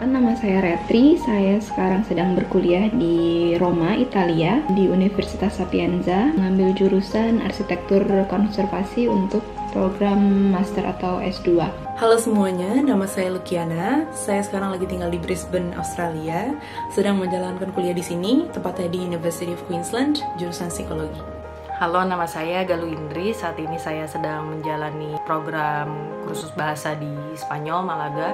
Perkenalkan, nama saya Retri. Saya sekarang sedang berkuliah di Roma, Italia, di Universitas Sapienza, mengambil jurusan arsitektur konservasi untuk program master atau S2. Halo semuanya, nama saya Lukiana. Saya sekarang lagi tinggal di Brisbane, Australia. Sedang menjalankan kuliah di sini, tepatnya di University of Queensland, jurusan psikologi. Halo, nama saya Galuh Indri. Saat ini saya sedang menjalani program kursus bahasa di Spanyol, Malaga.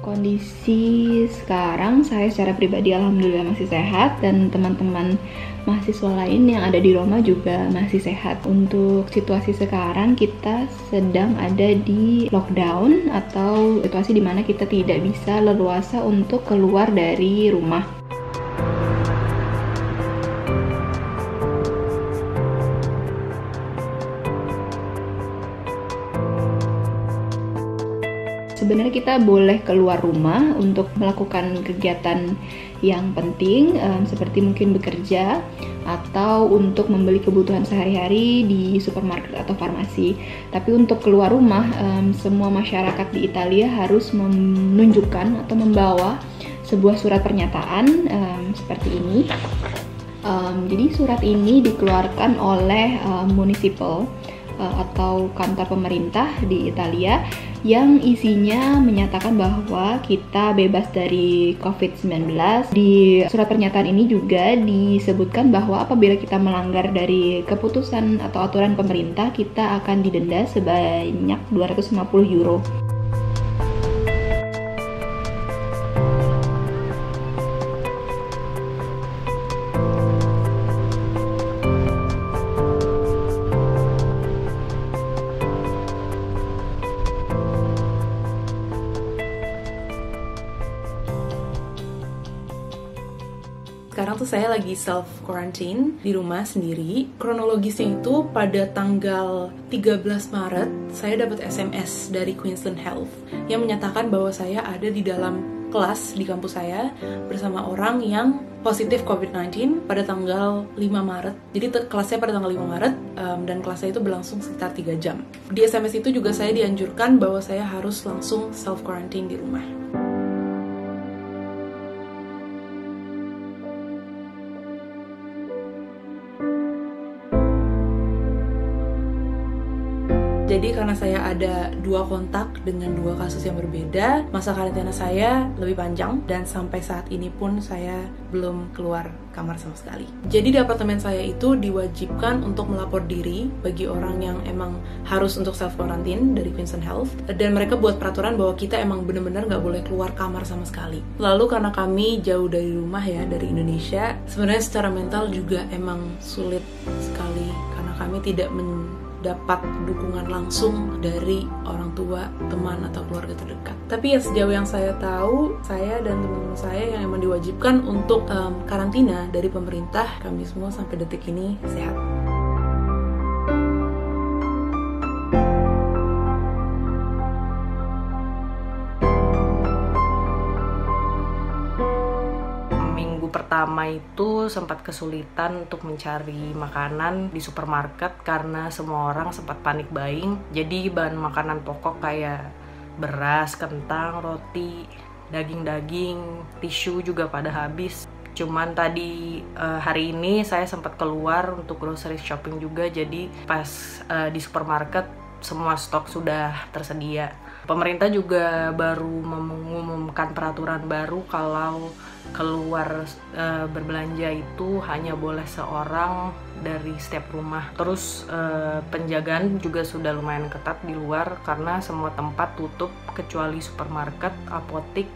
Kondisi sekarang saya secara pribadi alhamdulillah masih sehat, dan teman-teman mahasiswa lain yang ada di Roma juga masih sehat. Untuk situasi sekarang kita sedang ada di lockdown atau situasi di mana kita tidak bisa leluasa untuk keluar dari rumah. Sebenarnya kita boleh keluar rumah untuk melakukan kegiatan yang penting, seperti mungkin bekerja atau untuk membeli kebutuhan sehari-hari di supermarket atau farmasi. Tapi untuk keluar rumah, semua masyarakat di Italia harus menunjukkan atau membawa sebuah surat pernyataan seperti ini. Jadi surat ini dikeluarkan oleh municipal atau kantor pemerintah di Italia yang isinya menyatakan bahwa kita bebas dari COVID-19. Di surat pernyataan ini juga disebutkan bahwa apabila kita melanggar dari keputusan atau aturan pemerintah, kita akan didenda sebanyak 250 euro. Sekarang tuh saya lagi self-quarantine di rumah sendiri. Kronologisnya itu pada tanggal 13 Maret, saya dapat SMS dari Queensland Health yang menyatakan bahwa saya ada di dalam kelas di kampus saya bersama orang yang positif COVID-19 pada tanggal 5 Maret. Jadi kelasnya pada tanggal 5 Maret dan kelasnya itu berlangsung sekitar 3 jam. Di SMS itu juga saya dianjurkan bahwa saya harus langsung self-quarantine di rumah. Jadi karena saya ada 2 kontak dengan 2 kasus yang berbeda, masa karantina saya lebih panjang dan sampai saat ini pun saya belum keluar kamar sama sekali. Jadi di apartemen saya itu diwajibkan untuk melapor diri bagi orang yang emang harus untuk self-quarantine dari Queensland Health, dan mereka buat peraturan bahwa kita emang bener-bener nggak boleh keluar kamar sama sekali. Lalu karena kami jauh dari rumah ya, dari Indonesia, sebenarnya secara mental juga emang sulit sekali karena kami tidak dapat dukungan langsung dari orang tua, teman, atau keluarga terdekat. Tapi ya sejauh yang saya tahu, saya dan teman-teman saya yang emang diwajibkan untuk karantina dari pemerintah, kami semua sampai detik ini sehat. Pertama itu sempat kesulitan untuk mencari makanan di supermarket karena semua orang sempat panik buying. Jadi bahan makanan pokok kayak beras, kentang, roti, daging-daging, tisu juga pada habis. Cuman tadi hari ini saya sempat keluar untuk grocery shopping juga, jadi pas di supermarket semua stok sudah tersedia. Pemerintah juga baru mengumumkan peraturan baru kalau keluar berbelanja itu hanya boleh seorang dari setiap rumah. Terus penjagaan juga sudah lumayan ketat di luar karena semua tempat tutup kecuali supermarket, apotik,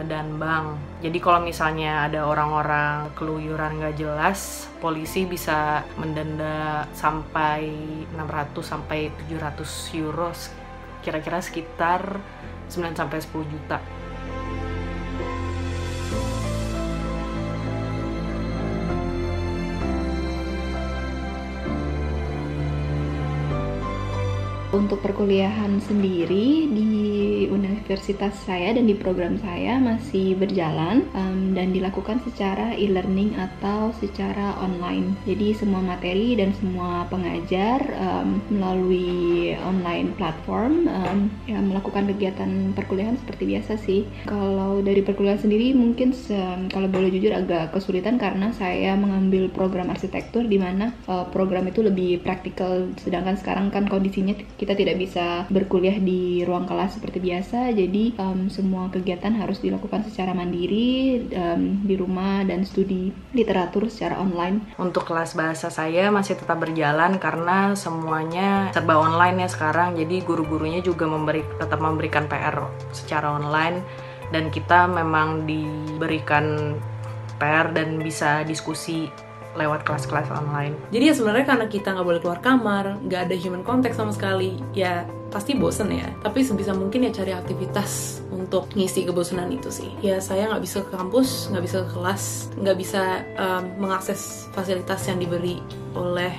dan bank. Jadi kalau misalnya ada orang-orang keluyuran nggak jelas, polisi bisa mendenda sampai 600 sampai 700 euro, kira-kira sekitar 9 sampai 10 juta. Untuk perkuliahan sendiri di universitas saya dan di program saya masih berjalan dan dilakukan secara e-learning atau secara online. Jadi semua materi dan semua pengajar melalui online platform melakukan kegiatan perkuliahan seperti biasa sih. Kalau dari perkuliahan sendiri mungkin kalau boleh jujur agak kesulitan karena saya mengambil program arsitektur di mana program itu lebih praktikal, sedangkan sekarang kan kondisinya kita tidak bisa berkuliah di ruang kelas seperti biasa, jadi semua kegiatan harus dilakukan secara mandiri di rumah dan studi literatur secara online. Untuk kelas bahasa saya masih tetap berjalan karena semuanya serba online ya sekarang, jadi guru-gurunya juga tetap memberikan PR secara online dan kita memang diberikan PR dan bisa diskusi lewat kelas-kelas online. Jadi ya sebenarnya karena kita nggak boleh keluar kamar, nggak ada human contact sama sekali, ya pasti bosen ya. Tapi sebisa mungkin ya cari aktivitas untuk ngisi kebosanan itu sih. Ya saya nggak bisa ke kampus, nggak bisa ke kelas, nggak bisa mengakses fasilitas yang diberi oleh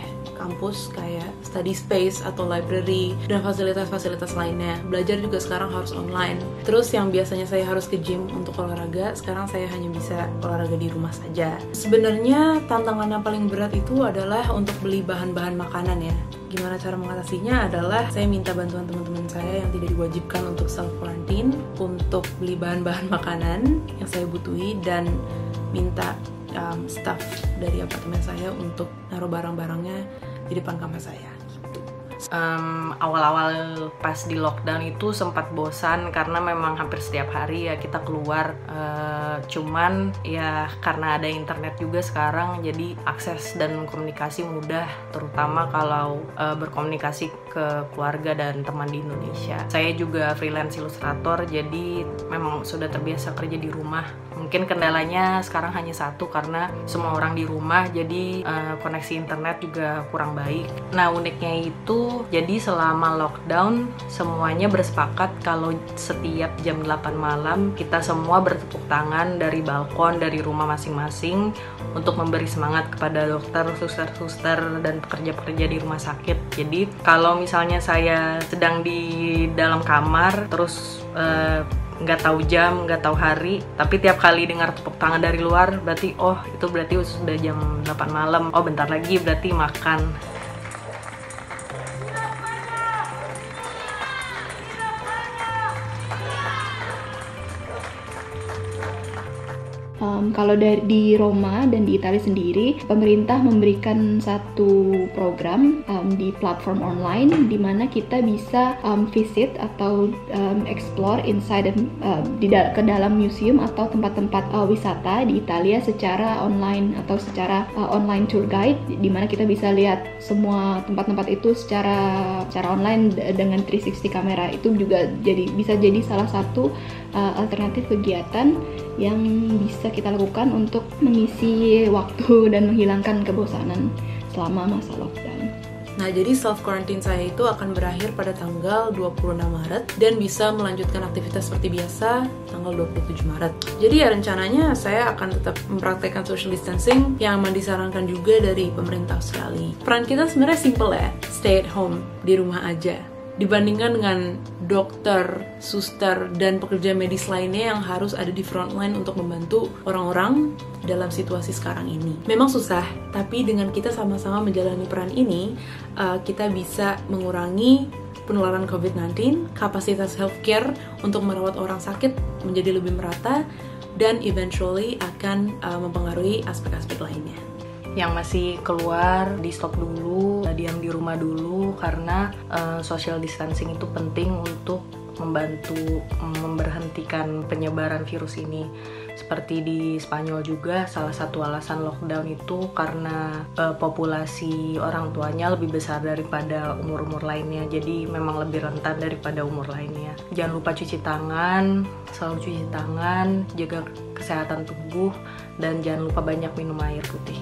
kampus kayak study space atau library dan fasilitas-fasilitas lainnya. Belajar juga sekarang harus online. Terus yang biasanya saya harus ke gym untuk olahraga, sekarang saya hanya bisa olahraga di rumah saja. Sebenarnya tantangan yang paling berat itu adalah untuk beli bahan-bahan makanan ya. Gimana cara mengatasinya adalah saya minta bantuan teman-teman saya yang tidak diwajibkan untuk self quarantine untuk beli bahan-bahan makanan yang saya butuhi dan minta staff dari apartemen saya untuk naruh barang-barangnya di depan kamar saya. Awal-awal pas di lockdown itu sempat bosan karena memang hampir setiap hari ya kita keluar, cuman ya karena ada internet juga sekarang jadi akses dan komunikasi mudah, terutama kalau berkomunikasi ke keluarga dan teman di Indonesia. Saya juga freelance ilustrator, jadi memang sudah terbiasa kerja di rumah. Mungkin kendalanya sekarang hanya satu, karena semua orang di rumah jadi koneksi internet juga kurang baik. Nah uniknya itu, jadi selama lockdown semuanya bersepakat kalau setiap jam 8 malam kita semua bertepuk tangan dari balkon dari rumah masing-masing untuk memberi semangat kepada dokter, suster-suster dan pekerja-pekerja di rumah sakit. Jadi kalau misalnya saya sedang di dalam kamar terus nggak tahu jam, nggak tahu hari, tapi tiap kali dengar tepuk tangan dari luar berarti itu berarti sudah jam 8 malam, bentar lagi berarti makan. Kalau di Roma dan di Italia sendiri, pemerintah memberikan satu program di platform online di mana kita bisa visit atau explore inside ke dalam museum atau tempat-tempat wisata di Italia secara online atau secara online tour guide, di mana kita bisa lihat semua tempat-tempat itu secara online dengan 360 kamera. Itu juga bisa jadi salah satu alternatif kegiatan yang bisa kita lakukan untuk mengisi waktu dan menghilangkan kebosanan selama masa lockdown. Nah, jadi self-quarantine saya itu akan berakhir pada tanggal 26 Maret dan bisa melanjutkan aktivitas seperti biasa tanggal 27 Maret. Jadi ya rencananya saya akan tetap mempraktekkan social distancing yang disarankan juga dari pemerintah sekali. Peran kita sebenarnya simple ya, stay at home, di rumah aja. Dibandingkan dengan dokter, suster, dan pekerja medis lainnya yang harus ada di frontline untuk membantu orang-orang dalam situasi sekarang ini. Memang susah, tapi dengan kita sama-sama menjalani peran ini, kita bisa mengurangi penularan COVID-19, kapasitas healthcare untuk merawat orang sakit menjadi lebih merata, dan eventually akan mempengaruhi aspek-aspek lainnya. Yang masih keluar di stop dulu, diam di rumah dulu, karena social distancing itu penting untuk membantu memberhentikan penyebaran virus ini. Seperti di Spanyol juga, salah satu alasan lockdown itu karena populasi orang tuanya lebih besar daripada umur-umur lainnya, jadi memang lebih rentan daripada umur lainnya. Jangan lupa cuci tangan, selalu cuci tangan, jaga kesehatan tubuh, dan jangan lupa banyak minum air putih.